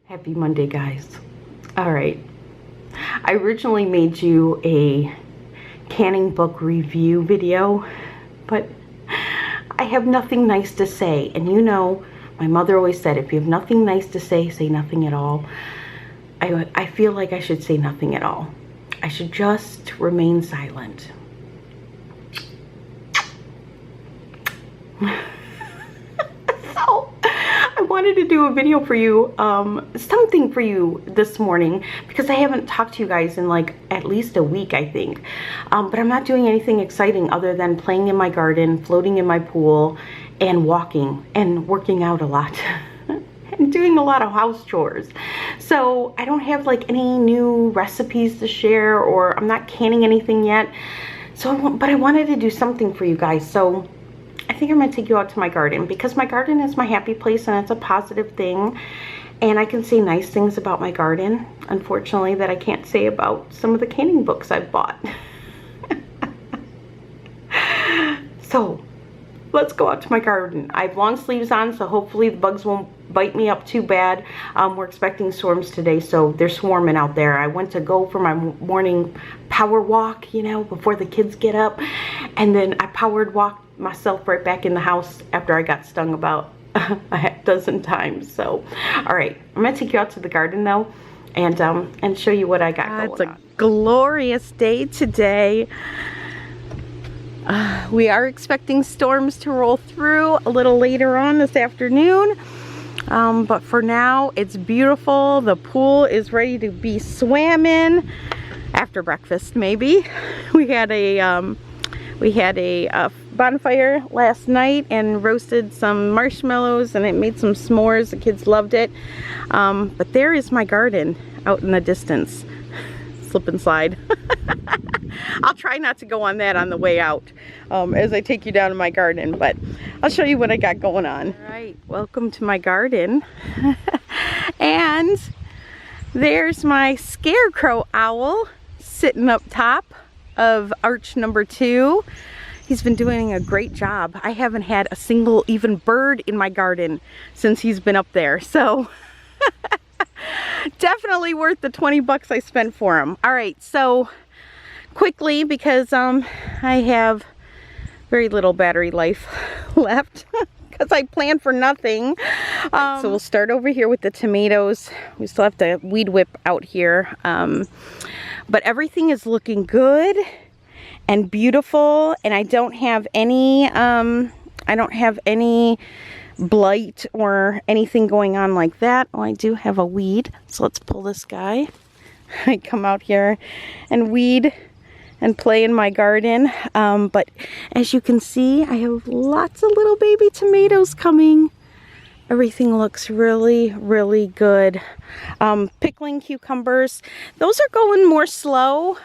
Happy Monday, guys. All right. I originally made you a canning book review video, but I have nothing nice to say. And you know, my mother always said, if you have nothing nice to say, say nothing at all. I feel like I should say nothing at all. I should just remain silent. So I wanted to do a video for you, something for you this morning, because I haven't talked to you guys in like at least a week, I think. But I'm not doing anything exciting other than playing in my garden, floating in my pool, and walking and working out a lot. And doing a lot of house chores. So I don't have like any new recipes to share, or I'm not canning anything yet. But I wanted to do something for you guys. So I think I'm gonna take you out to my garden, because my garden is my happy place and it's a positive thing. And I can say nice things about my garden, unfortunately, that I can't say about some of the canning books I've bought. So let's go out to my garden. I have long sleeves on, so hopefully the bugs won't bite me up too bad. We're expecting storms today, so they're swarming out there. I went to go for my morning power walk, you know, before the kids get up. And then I powered walked myself right back in the house after I got stung about a half dozen times. So, all right, I'm gonna take you out to the garden though, and show you what I got going on. It's a glorious day today. We are expecting storms to roll through a little later on this afternoon, but for now it's beautiful. The pool is ready to be swam in after breakfast. Maybe we had a bonfire last night and roasted some marshmallows, and it made some s'mores. The kids loved it. But there is my garden out in the distance. Slip and slide. I'll try not to go on that on the way out as I take you down to my garden, but I'll show you what I got going on. All right, welcome to my garden. And there's my scarecrow owl sitting up top of arch number 2. He's been doing a great job. I haven't had a single even bird in my garden since he's been up there, so definitely worth the 20 bucks I spent for him. All right, so quickly, because I have very little battery life left because I planned for nothing. So we'll start over here with the tomatoes. We still have to weed whip out here, but everything is looking good and beautiful, and I don't have any blight or anything going on like that. Oh, I do have a weed, so let's pull this guy. I come out here and weed and play in my garden, but as you can see, I have lots of little baby tomatoes coming. Everything looks really, really good. Pickling cucumbers, those are going more slow.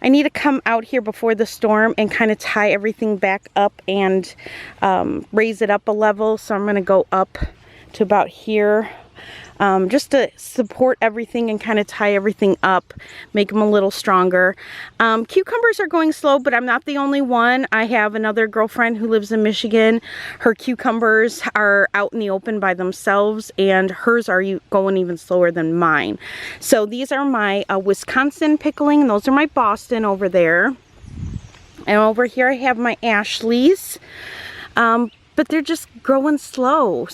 I need to come out here before the storm and kind of tie everything back up and raise it up a level. So I'm going to go up to about here just to support everything and kind of tie everything up, make them a little stronger. Cucumbers are going slow, but I'm not the only one. I have another girlfriend who lives in Michigan. Her cucumbers are out in the open by themselves, and hers are going even slower than mine. So these are my Wisconsin pickling, and those are my Boston over there. And over here I have my Ashleys, but they're just growing slow.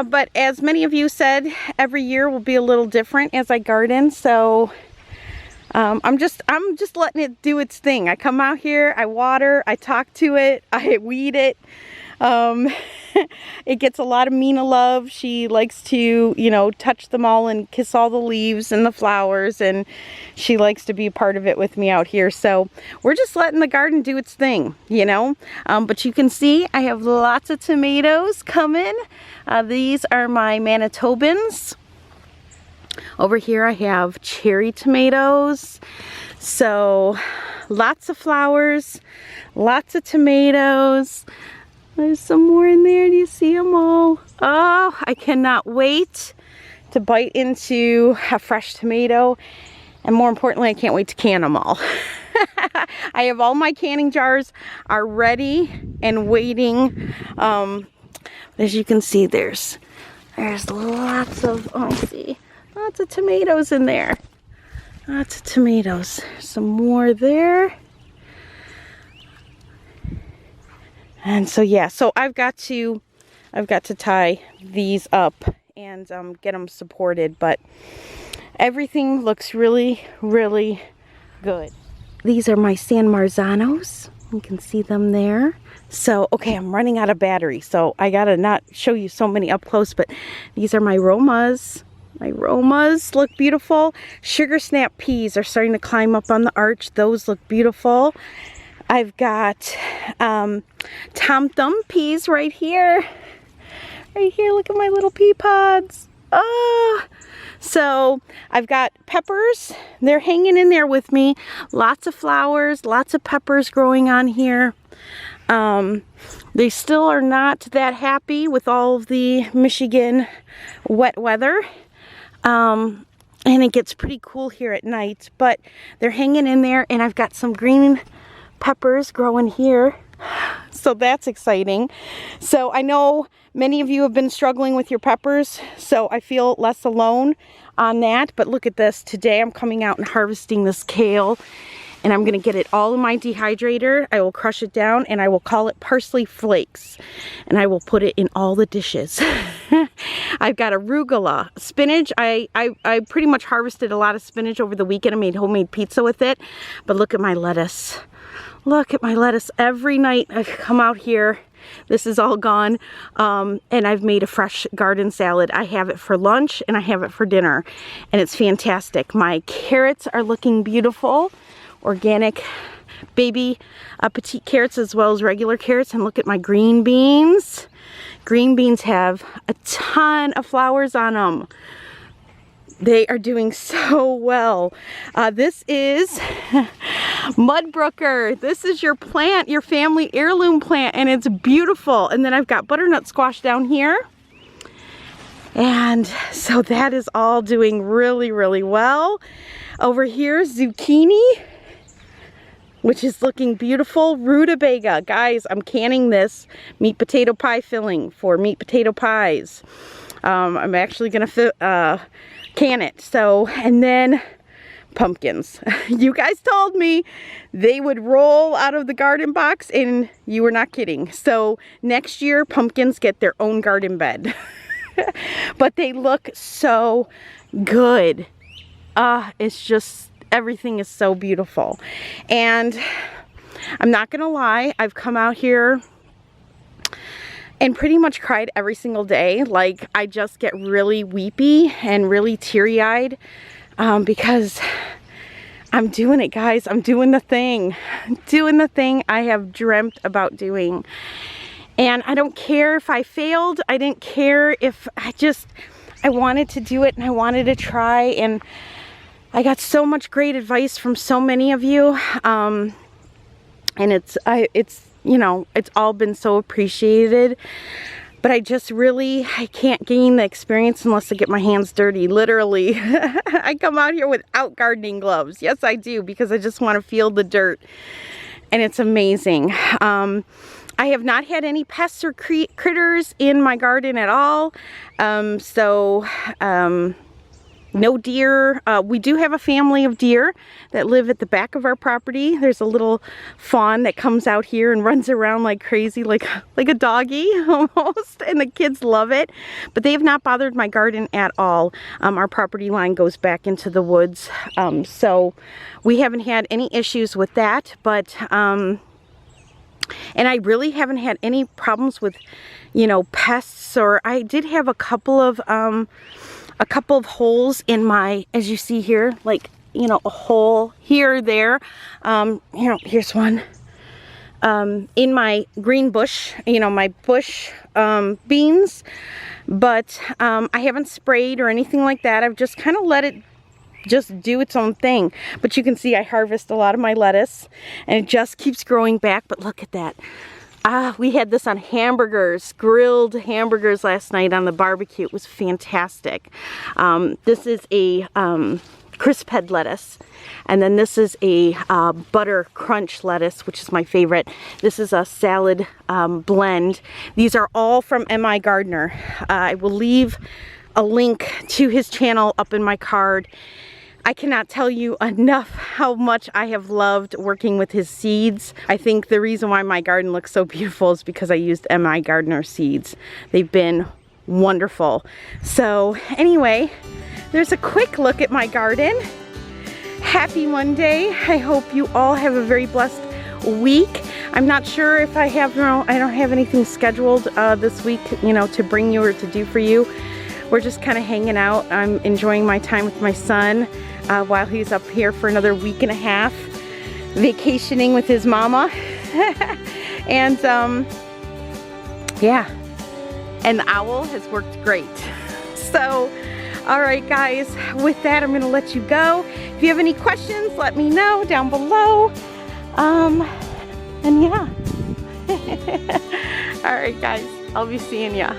But as many of you said, every year will be a little different as I garden. So I'm just letting it do its thing. I come out here, I water, I talk to it, I weed it. It gets a lot of Mina love. She likes to, you know, touch them all and kiss all the leaves and the flowers, and she likes to be a part of it with me out here. So we're just letting the garden do its thing, you know. But you can see I have lots of tomatoes coming. These are my Manitobans. Over here I have cherry tomatoes. So lots of flowers, lots of tomatoes. There's some more in there. Do you see them all? Oh, I cannot wait to bite into a fresh tomato. And more importantly, I can't wait to can them all. I have all my canning jars are ready and waiting But as you can see, there's lots of, oh, I see, lots of tomatoes in there. Lots of tomatoes. Some more there. And so yeah, so I've got to tie these up and get them supported, but everything looks really, really good. These are my San Marzanos. You can see them there. So, okay, I'm running out of battery, so I gotta not show you so many up close, but these are my Romas. My Romas look beautiful. Sugar snap peas are starting to climb up on the arch. Those look beautiful. I've got Tom Thumb peas right here. Right here, look at my little pea pods. Oh, so I've got peppers. They're hanging in there with me. Lots of flowers, lots of peppers growing on here. They still are not that happy with all of the Michigan wet weather. And it gets pretty cool here at night, but they're hanging in there, and I've got some green peppers growing here, so that's exciting. So I know many of you have been struggling with your peppers, so I feel less alone on that. But look at this. Today I'm coming out and harvesting this kale, and I'm going to get it all in my dehydrator. I will crush it down, and I will call it parsley flakes, and I will put it in all the dishes. I've got arugula, spinach. I pretty much harvested a lot of spinach over the weekend. I made homemade pizza with it. But look at my lettuce. Look at my lettuce. Every night I come out here, this is all gone, and I've made a fresh garden salad. I have it for lunch and I have it for dinner, and it's fantastic. My carrots are looking beautiful. Organic baby petite carrots as well as regular carrots. And look at my green beans. Green beans have a ton of flowers on them. They are doing so well. This is Mudbrooker. This is your plant, your family heirloom plant, and it's beautiful. And then I've got butternut squash down here. And so that is all doing really, really well. Over here, zucchini, which is looking beautiful. Rutabaga. Guys, I'm canning this meat potato pie filling for meat potato pies. I'm actually going to can it. So, and then pumpkins. You guys told me they would roll out of the garden box, and you were not kidding. So next year, pumpkins get their own garden bed. But they look so good. It's just, everything is so beautiful. And I'm not gonna lie, I've come out here and pretty much cried every single day. Like, I just get really weepy and really teary-eyed because I'm doing it, guys. I'm doing the thing. Doing the thing I have dreamt about doing. And I don't care if I failed. I didn't care if I wanted to do it, and I wanted to try. And I got so much great advice from so many of you. And it's you know, it's all been so appreciated. But I can't gain the experience unless I get my hands dirty, literally. I come out here without gardening gloves. Yes, I do, because I just want to feel the dirt. And it's amazing. I have not had any pests or critters in my garden at all. No deer. We do have a family of deer that live at the back of our property. There's a little fawn that comes out here and runs around like crazy, like a doggy almost, and the kids love it. But they have not bothered my garden at all. Our property line goes back into the woods, so we haven't had any issues with that. But and I really haven't had any problems with, you know, pests. Or I did have a couple of holes in my, as you see here, like, you know, a hole here or there. Here's one in my green bush, you know, my bush beans. But I haven't sprayed or anything like that. I've just kind of let it just do its own thing. But you can see I harvest a lot of my lettuce, and it just keeps growing back. But look at that. We had this on hamburgers, grilled hamburgers last night on the barbecue. It was fantastic. This is a crisp head lettuce. And then this is a butter crunch lettuce, which is my favorite. This is a salad blend. These are all from M.I. Gardener. I will leave a link to his channel up in my card. I cannot tell you enough how much I have loved working with his seeds. I think the reason why my garden looks so beautiful is because I used M.I. Gardener seeds. They've been wonderful. So anyway, there's a quick look at my garden. Happy Monday. I hope you all have a very blessed week. I'm not sure if I have, I don't have anything scheduled this week, to bring you or to do for you. We're just kind of hanging out. I'm enjoying my time with my son while he's up here for another week and a half, vacationing with his mama. And yeah, and the owl has worked great. So, all right guys, with that I'm gonna let you go. If you have any questions, let me know down below. And yeah. All right guys, I'll be seeing ya.